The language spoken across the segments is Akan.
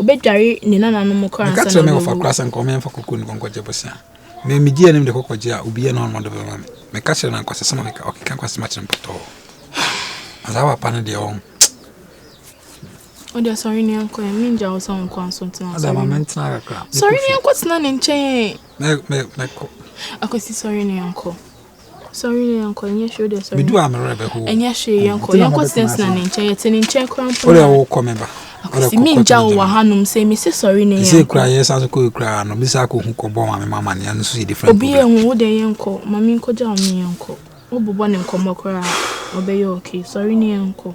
obedware ne nana no mo kora nsa na me ofa class nko me mfa kokoni konko jebosia me mi die nim de kokoje a obi e no no de be ma me ka chere na nkwase sama me ka okika nkwase ma chere mpoto azawa pa ne de on Odia sorry ni anko e minja o son kwa so ntina ada ma mentina akra sorry ni anko tina ne nchen me ko akosi sorry ni anko nye show de sorry me do amere be ho enya hwe anko tina ne nchen yete ne nchen kra mpo ole wo ko memba akosi minja o wa hanum se me se sorry ni se kra yes aso ko kra no bi sa ko hu ko bo ma me mama ne so different obi ehun wo de yenko mami nko ja mi yenko obobo ne nkomo kra obeye okay sorry ni yenko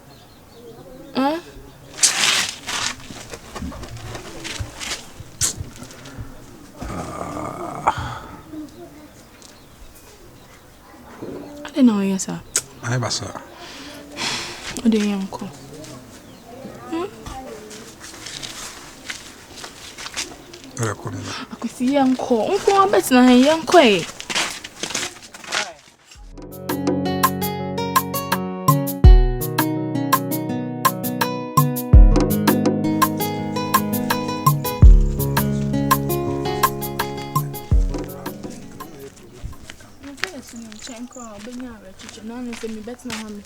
No, yes, sir. I was O de yanko. Ora ko mi. Akosi yanko. Unko abet na yanko e. Nanu se mi bet na ha me.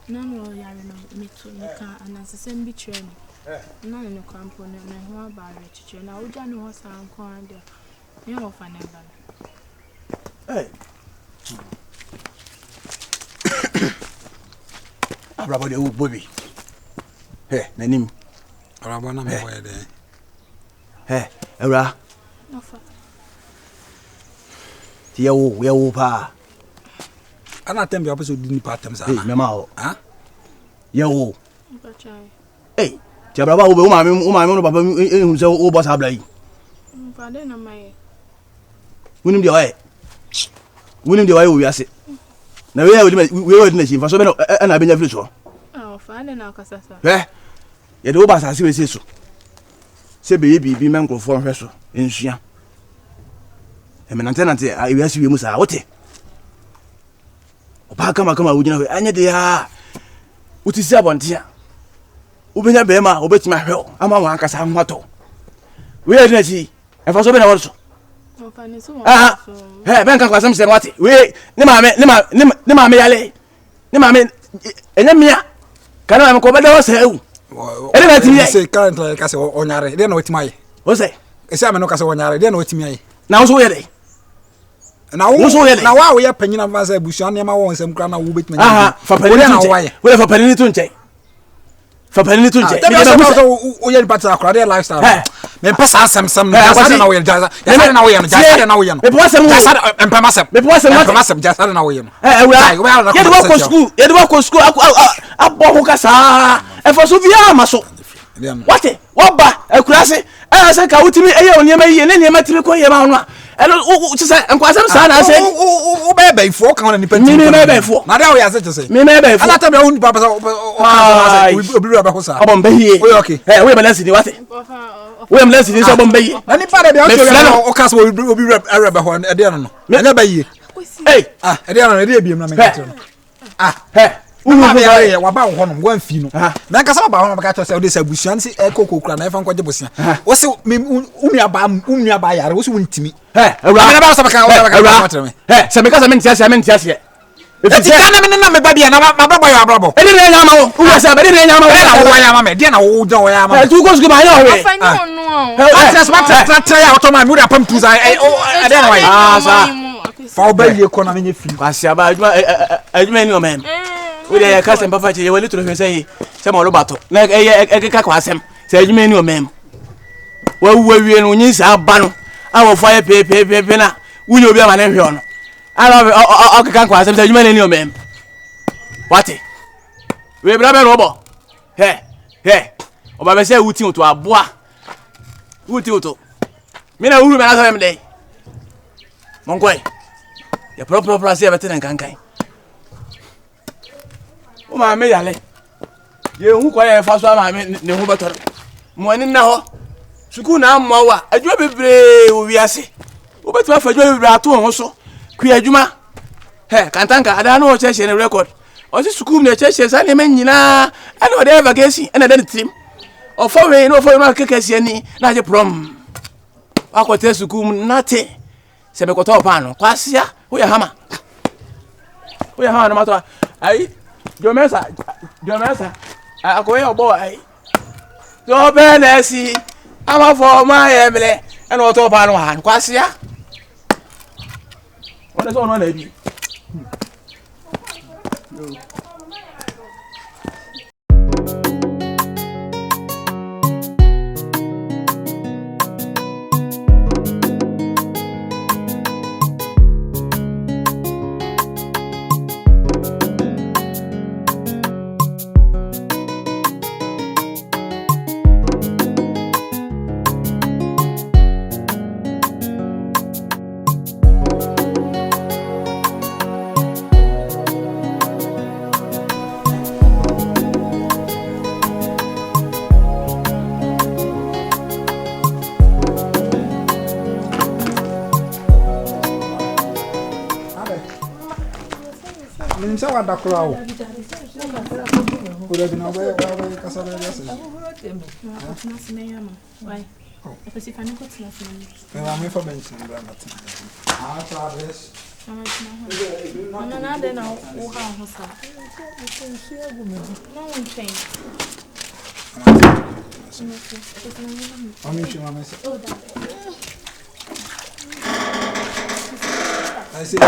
Nanu yare no me to nika anasesem bi kire ni. Nanu no kampo na ho abare chiche na oja no ho san ko ande. Me ho fa neba. Hey. Abrabo de bobi. Hey, nanim. Arabo na me boye de. Hey, ewra. No fa. Ti yawo pa. Ana tembe apeso di ni patem sa Hey, na. mama o. Ha? Yawo. Bachai. Hey, ti abraba wo be o ma me no baba ehun se o boss abla yi. Fa de na mai. Wunim de oye. Wunim de oye wo wiase. Na we we na chi fa so be na benya firi so. Ah, fa de na kasasa. Ye de wo ba sa se we se so. Se be ye bibi men krofo hwe so ensua. E menante a wiase wi mu sa wote. Oba kama wujina we anya de ya. Utisi abontia. Ubenya be ma obetima hwe ama wan kasa hwato. We ye na chi. E fa so be na wo so. Fa ni so. Ben kan kwasam se wate. We ne ma me yale. Ne ma me enya mia. Kana ma ko be da wo sa ewu. Ede na timi se currently ka se onyare de na wetima yi. Wo se. Ese ame no ka se onyare de na wetima yi. Na wo so ye de. Na wa ye panyina fa se busuan ne ma wo nsem kra na wo betima yi. Fa panini to nche. Wo fa panini to nche. Fa panini to nche. O ye battle akra de lifestyle. Me pesa asem na na wo ye jaza. Ya na wo ye no jaza na wo ye no. Me po asem wo. Empema asem. Me po asem jaza na wo ye no. Ye de wo ko school abo ho kasa. E fa so via ma so. Wate wo ba akurase se ka wutimi eye oniema yi ne niema timi ko ye ma hono a elo ti se enkwasem sa na se o be be fo kan na ni penti me be fo na da wo ya se ti se me be fo ala ta be hu papa sa obi be ho sa obon be hie o okay we balance ni wate we balance ni so obon be hie na ni pa da be o ka so obi be ho e de no anya be hie e de no e de biem na me ka tro Uma be aye wa ba ho no wan fi no na nka sa ba ho no ka to se o de sa busuan se e kokokura na e fa nkwaje bosia wo se umi aba yare wo se wontimi awura na ba sa ba ka se me ka sa me ntia se e ti kana me na me ba bia na ma ba boy abrabo e de na nya ma wo wo se be de na nya ma wo na wo ya ma me de na wo do ya ma tu ko sku ma ya we Afanyo no atres ma tra ya automa mu da pam tu za e de na wa sa fa oba ye ko na me fi kwase aba adwuma ni o mem we dey kasem pa fache ye wali to hwe say se ma lo bato na ka kwasem se adwuma ni o mem wa wie no nyi sa aba no awo fa ye pe na wunye obi ama na hwe ono ala o ka kwasem se adwuma ni o mem wate we bra be robo oba be se wuti oto aboa wuti oto me na wuru me na sa me dey monkoi ya pro se abete na kankan o ma me yale ye hu kwa ye fa so ma me ne hu betor mo ani na ho suku na amma wa adwuma bebre o wiase o betima fa adwuma bebre ato ho so ku adwuma kantanka ada na o cheche ne record o si suku ne cheche sa ne man nyina ana o de vacancy ana de trim O for we no for no kekesi ani na je prom. Akote sukum nate. Se me koto pa no. Kwasia, wo ya hama. Wo ya hama no mato. Ai, Jomesa. Akoye obo ai. So benesi. Ama for my emele. E no to pa no han. Kwasia. What is on na bi? Minsa wada krao. Ora bina we kasa be yase. Why? Because if I know what's not Me for bench number na. Travis. No, then I'll walk out of her. No one thing. I say,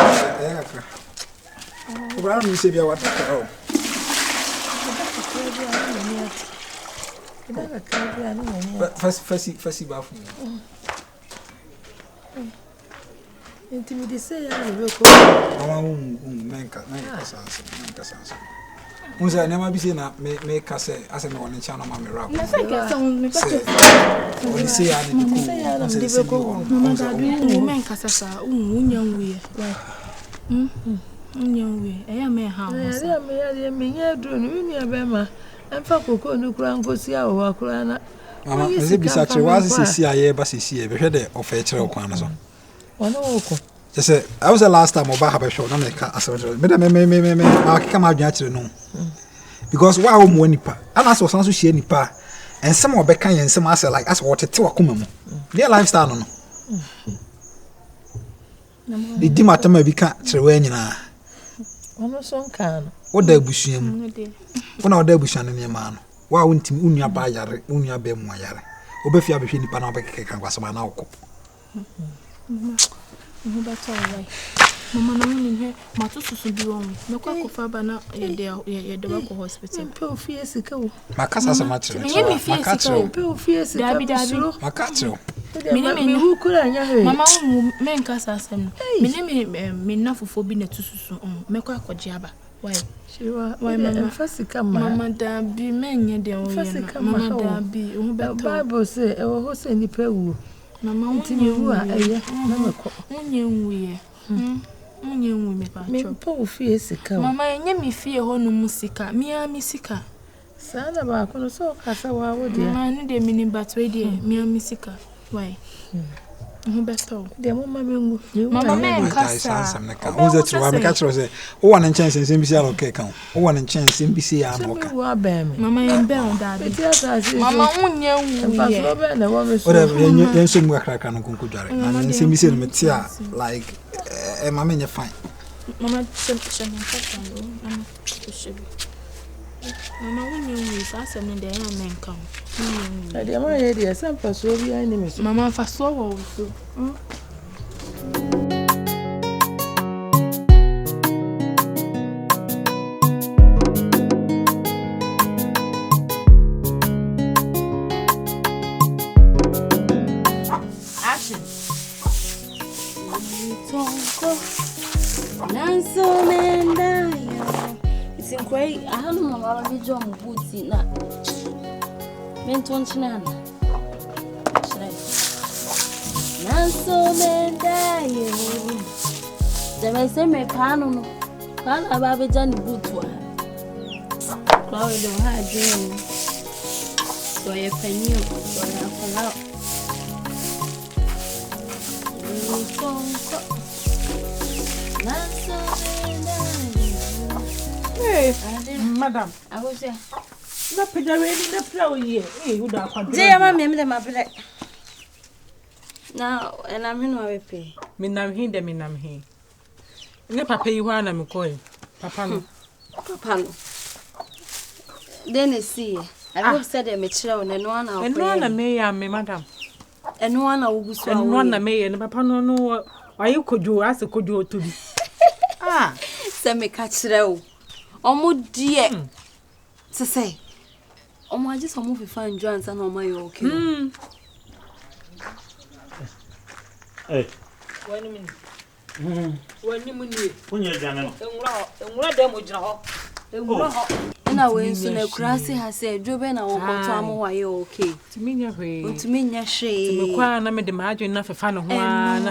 Brown, you say, what? Fussy buff. Intimidate say I will go. Unza never be seen make us say as a one channel mammy rap. I guess someone say I didn't go. Woman Cassasa, young way. Young way. I am a house. I am a drone, and Faco no crown go see our crana. Mamma, is it be such a was CIA, but see, be head of a trail corner. Just say, I was the last time I have a show, no make as a me come out naturally no. Because why when nipa, and as was also she nipa, and some of Becca and some answer like as what a two come. Their lifestyle no. The dimatama be can't train. Almost on can. What the bushim? When our day bush and your man. Why wouldn't him unia bayare, unia be moyare? Obefia be ni panabek can was a man alco. That's all right. Mamma, no one in here. Matus should be wrong. No quack for Bana, the local hospital. Pale fierce ago. My casa much. Pale fierce, my catcher. Who could I hear? Mamma, men cast Asem. Me enough for being a tusu. Make a jabba. Why? Why, Mamma, first come, Mamma, there be men, yet there will be. Bible say, I will host any pew. Mamma, you are a young way. Me Paul fierce ago. Mamma, and me fear honor musica, mea musica. Son of our colossal Casawa, dear. I need a mini but radio, mea musica. Why? Who better? The woman, Mamma, man, Casa. Who's that? I'm a catcher. Say, one and chance and Simbia, okay, count. One and chance, Simbia, Mamma, and Bell, Daddy. Mamma, whatever, you soon work like an uncle Jari. And Simbia, Matia, like a mamma, fine. Mamma, Mamma, when you use us and the young men come. I am my idea, some for so be enemies. Mamma, for so also. Action. Quite, I don't know how to do booty now. Menton Nanso men die. The man say me pano. Pan about Johnny Bootua. Chloe don't have dream. So I penny, so I fall out. Hey, madam. I was there. Na pedawani na prawo ye. Who da kwa. Je ma me dem abere. Na na me no awepe. Me nam he. Ne papa yi hwa na me koy. Papa no. Then you see, I hope said a mature and one hour. And one me ya me madam. And one hour was one me and papa no why you could do as a could do to be. Send me catch row. Almost dear. To say. Oh, I just move if I joins and on my okay. Hey. 1 minute. When you're done, and what them would draw. And I went to the grassy has said, Joben, I will go to am why you okay. To me, your way. To me, your shade. I made the margin enough for fun of one.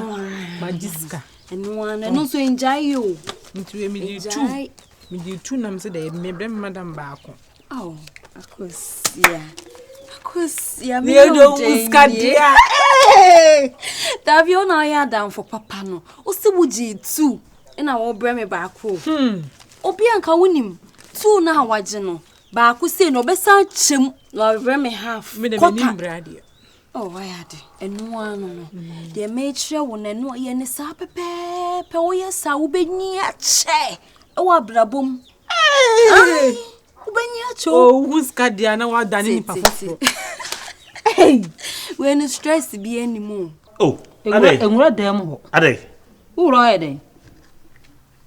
Magiska. And one, and also enjoy you. Into me, two. Me two numbers a day, maybe Madame Barco. Oh, of course, yeah. Yeah, me don't scadia. That you know I down for papa no. O se wuji too. And I will bring me back. Obi anka wonim. Two na waje no. Ba ku say no be san chem. No bring me half. Me de nim brade. Oh, why ade? Enu anu no. De me kire wo na no ye ne sa pepe. Pe wo ye sa wo benyi ache. E wa brabom. Oh, who's Cadia now? What done in Papa? Hey, we're not stressed to be anymore. Oh, and what them? Are they? Who are they?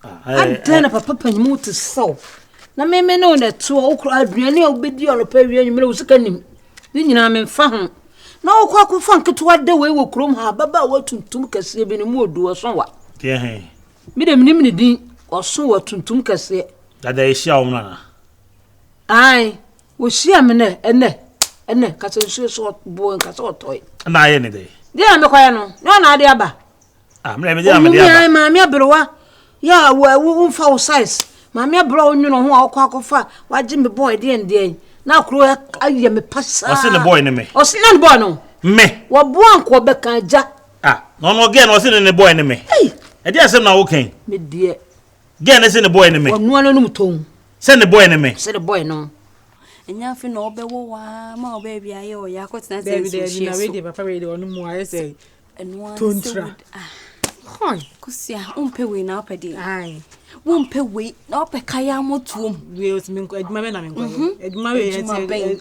I done a papa and move to south. Now, may know that 2 o'clock, really obey on a period you may look at him. Then I'm in fun. No, quack will funk to what the way will chrome her, Baba, what to Tumka in a mood do or somewhat. Yeah, Midam Nimini or so to Tumka say that they shall. Aye, we see a minute, and ne, catch a short boy and catch a toy. And I any day. Dear Mecoyano, no idea ba. I'm Mamma Broa. Ya, won't foul size. Mamma Bro, you know who I'll quack of far. Why Jimmy boy, dear and dear. Now, crew, I am a pass. I seen the boy in me. Or Sinan Bono. Me. What one Quebec and Jack. No again was in the boy in me. Hey, I dare say now, okay. Me dear. Again, I seen the boy in me. No one tone. Send the boy in me. Said the boy no. And ya fin no be wo ma baby ayo ya ko tina say baby there na ready papa ready onu mu I say and one tontra hoi kusia umpe we na opedi ai umpe we na opekaya motuom we osimi adwuma be na me nko adwuma we say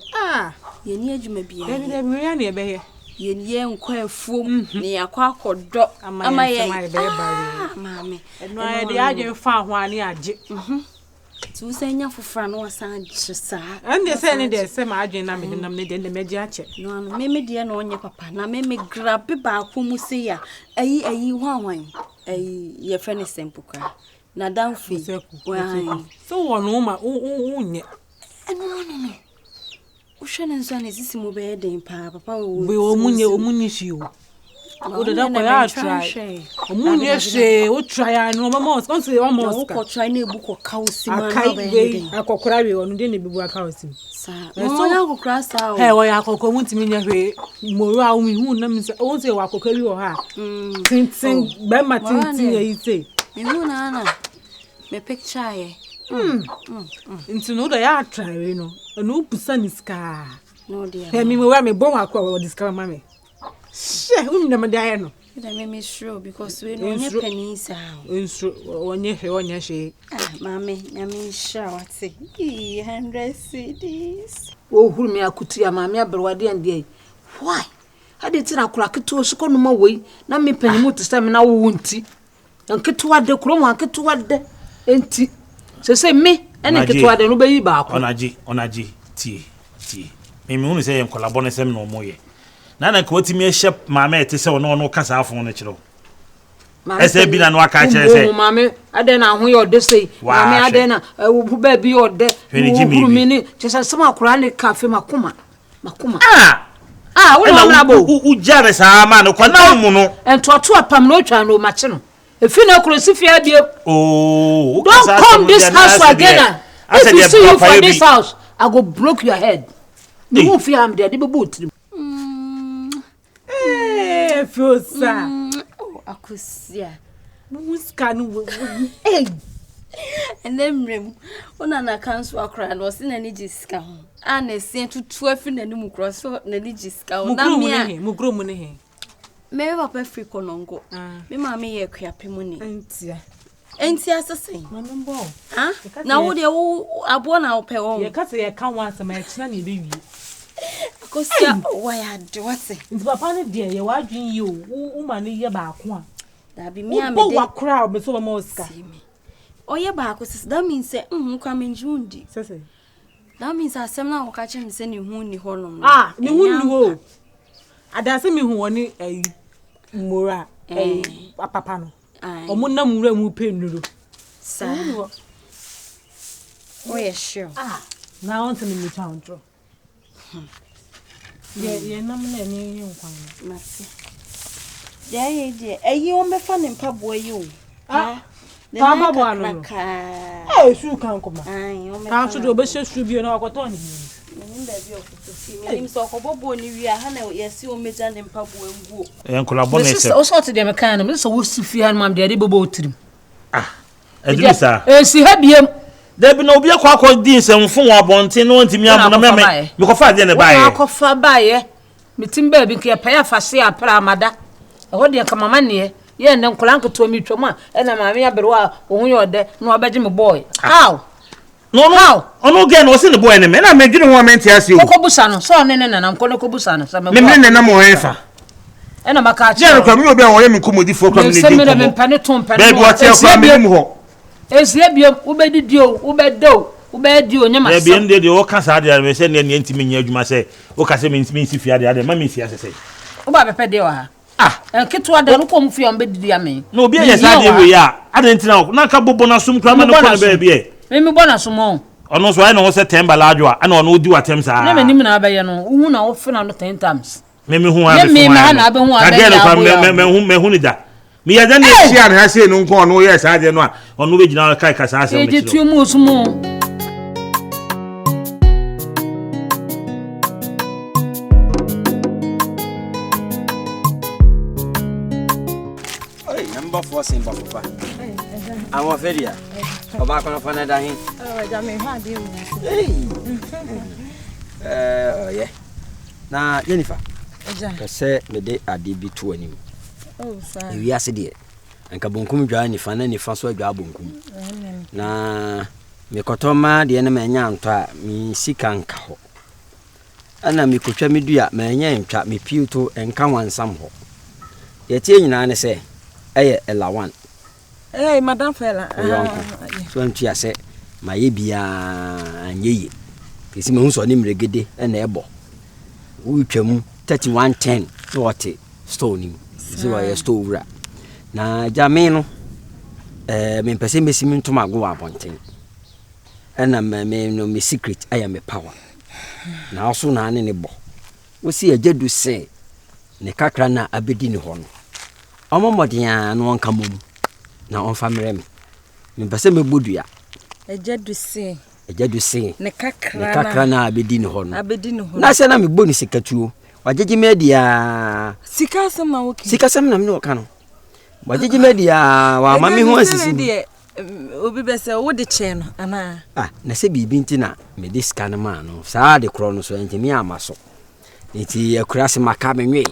ye ni adwuma bia baby there we na e be here ye ni enko afuom ne yakwa akodo ama ye mama eno ai de agye fa ho ani agye tu senya fofra no wasan chisa and they say they say my agye na me nam ne de meji ache no me de na onye papa na me grab ba ko mu se ya ayi hwanwan ayi ye fe ne sempuka na danfi so wono ma unye no ushene nso na sisi mu be den pa papa we omunye shiwo o da ko ya try omunye she o try no mama on say one more ko try na ebu ko kausi ma na be akokora we onu de na bibu akausi sa no ya akokora sa o he wo ya akokora muntimi nya hwe moru a hu hu na mi say o say wa akokora wi o ha tin be ma tin ya ite mi hu na na me picture ye into no da ya try we no no pusa ni ska no dear he mi we me bon akwa we discover mama she na me da no that make me sure because we no nye penisa onye she mama na me sure what say 100 cedis wo huru me akutu ya mama abrwade ande why ade tira kura keto suko no ma wei na me panimu to say me na wo nti nketo ade kuro mo nketo ade enti se me ene nketo ade no be yi ba akọ onaji tie me hunu say en collabo ne sem no moye na ko timi ehye mama ete se no kasa afon no kiro ese bi na no aka kire se mama ade na ho ye ode sei mama ade na wo ba bi ode wo mi ni chesa sama akura ne cafe makoma wo no na bo ujare sa ma no kwa na mu no entoto apam no twa no mache no efi na kuro si fia bi don't come this house again if you see you for this house I go block your head no who fia am there dey be boot Fiosa. Oh, akusia. Muskanu. Hey. And then rim. Una na council akra no se na ni jiska ho. Ana se tutu afi na ni mu cross so na ni jiska ho. Na me mugro mu ne he. Me papa free konongo. Me ma me ye kuapem ni. Antia. Antia sesen. Mama mbo. Ah? Na wo de wo abo na wo pe wo. Ye kase ye kan wa sama ye kina ni be wi. Akosia wa ya de wate. Nti papa ne de ye wa dwen yi o. Wo ma ne ye ba ko a. Da bi me Bo wa kra o be so ma oska. Oye ba ko sis that means say kwa menjundi. Sese. That means asem na wo ka che me say ni hu ni honom. Ah, ni hu ni ho. Adase mi hu woni mura papa no. Omo na mura mu penuru. Sa. Oye sure. Ah, na want me mi chantro. Ye na me ni nkwan. Masi. Eyi o me fa ne mpaboa yi o. Ah. Papa bo anu. Su kan koma. Ai, o me. Kan so do be su bi na akoto ni. Menim ba bi okuto menim so okobobo ni wi a ha na yesi o meja ne mpaboa nguo. Enkola bonese. O sort de me kan no so wo su fi han mam de bobo otirim. Ah. Edrisa. Si ha biem. There be no be akwa din semfo wa bonten no ntimi amu na me ko fa de ne bae. Ko fa bae. Mitim ba bi ke pa ya fa se apra amada. E ho de ka mama ne ye ne nkola nkoto mi twom a e na maame ya bere wa wo hu ye ode na obeje me boy. How? No. Ono ge no se ne boy ne me na me dwene ho amenti ase o. Ko busa no so ne na nko no ko busa no sa me. Me ne na mo efa. E na maka chi. Je kwa mi obi an wo ye me komodi fo kwa me ne Se me me mpane to mpane. Baby what ya kwa me mu ho. Esie biem ubedidi o ubedo ubedi o nyama. Baby ende de o ka sa de me se ne ne ntimi nya adwuma se o ka se me ntimi nsi fia de ma me si asese. O ba pepe de wa ha. Ah, enketo ada no kom fia mbedidi ame. No obi ya sa de we ya. Ade ntina na ka bobo na sum kra ma no kwa na baby e. Me bona sumo. Ono so ai no se temba lajo a na ono odi watem sa. Na me nim na abaye no, hu na wo fe na no 10 times. Me hu a be fu. Me na abe hu abaye. Again me hu ni da. Me ya dan e share ha se no nko ono yes ade no a ono be gina kai kasa ase me. E je tu mu sumo. Number 4 simple papa. I'm a feria. Oba kono fana da hin. Ja me ha de wo. Yeah. Na Jennifer. Ja. Kase me de ade bi to anim. Oh, sa. Ewi ase de. Anka bonkum dwa ni fa na ni fa so adwa bonkum. Na me kotoma de na me nya nto a mi sika nka ho. Ana mi kotwa me dua me nya ntwa me piuto enka wansam ho. Ye tie nyina ne se eye elawan. Madam Fela. So antua se maye bia anyeye. Kesi me hu so ni mregede na ebo. Wu twam 3110 so what store ni. So wa store wura. Na jame no me pese mesimi ntoma go abonten. Na me no me secret aya me power. Na so na ne bo. Wo si ajedu se ne kakra na abedi ni ho no. Omomodia no onka mom. Na on family me pese me bodua. Ajedu se. Ne kakra na abedi ni ho no. Na se na me boni sikatuo. Wajeji media Sika sem na woki. Sika sem na me no ka no. Wajeji media wa mami ho asisi. Obi be se wo de che no ana. Ah, na se bibi ntina me de sika no ma no. Saa de kro no so ntimi amaso. Nti akura se maka me nwe.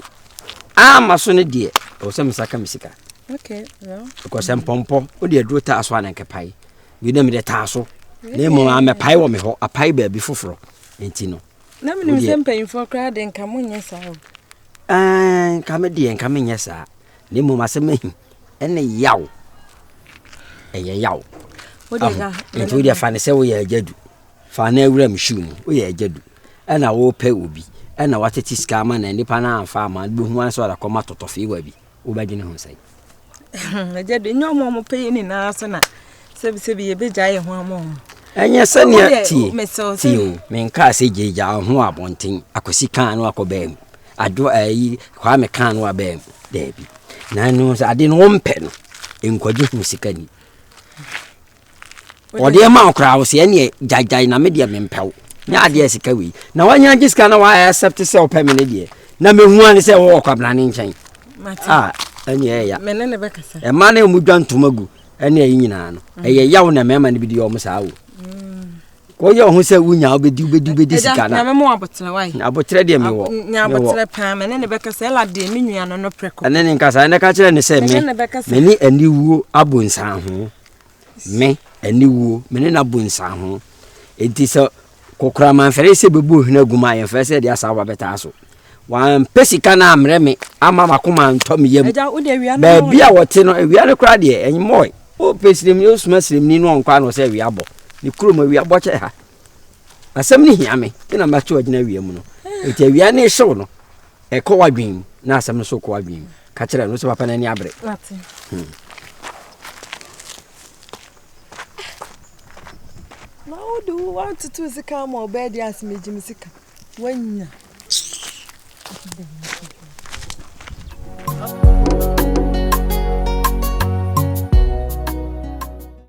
Amaso ne de o se mesaka mesika. Okay, well. Because empompo o de aduro ta aso ananke pai. Bi na me de ta aso. Na mo ame pai wo me ho, apai ba bi foforo. Nti no. Na me nim se mpanyfo kra de nka monye sa o. Nka me de nka me nye sa. Na mo masemahi. Ene yaw. Eye yaw. O de ga. Nti o de fa ne se wo ye ajadu. Fa na awura mshu ni, wo ye ajadu. Ena wo pe obi. Ena wateti skama na nipa na amfa ma be hu an so da koma totofi wa bi. Wo ba gine ho sai. Ajadu nyomo mo pe ni na so na. Sebi ye beja ye ho amom. Anya sane ti. Ti me nka se jeja ho abonten. Akosi kan no akobem. Ado ayi kwa me kan no abem. Debi. Na no sa ade no mpe no. Enkwaje hu sikani. Ode ma okra wo se ene jajai na me de me mpew. Nya ade sika wi. Na wanya gisika na wa accept se o peme ne de. Na me hu an se wo kwabla ne nchen. Ah, anya ya. Menene bekasa. E ma na mu dwantomagu. ɛne ayi nyinaa no ɛyɛ yaw na mɛma no bi di ɔmo saa wo ko yɛ ho sɛ wunya obedi sika na me mo abotre wai abotre de me wo nya abotre pa me ne bɛka sɛ la de me nua no preko ɛne ne nkasa ne ka kyerɛ ne sɛ me ne aniwuo abonsan ho me aniwuo me ne na bonsan ho enti sɛ kokora manfere sɛ bebu ohina guma yɛ fɛ sɛ de asa wa beta so wan pesika na amre me ama makoma ntɔ me yam ba bia wote no awia ne kra de enmoy o pesirem ni o suma sirem ni no nkwa no sɛ awia bɔ ni kuro ma awia bɔ kyɛ ha asɛm ni hia me na ma kye ogina awia mu no eti awia ne hyew no e kɔ wadwen na asɛm no so kɔ wadwen ka kyerɛ no so papa na ni abre na o do want to sika mo bed as me jim sika wanya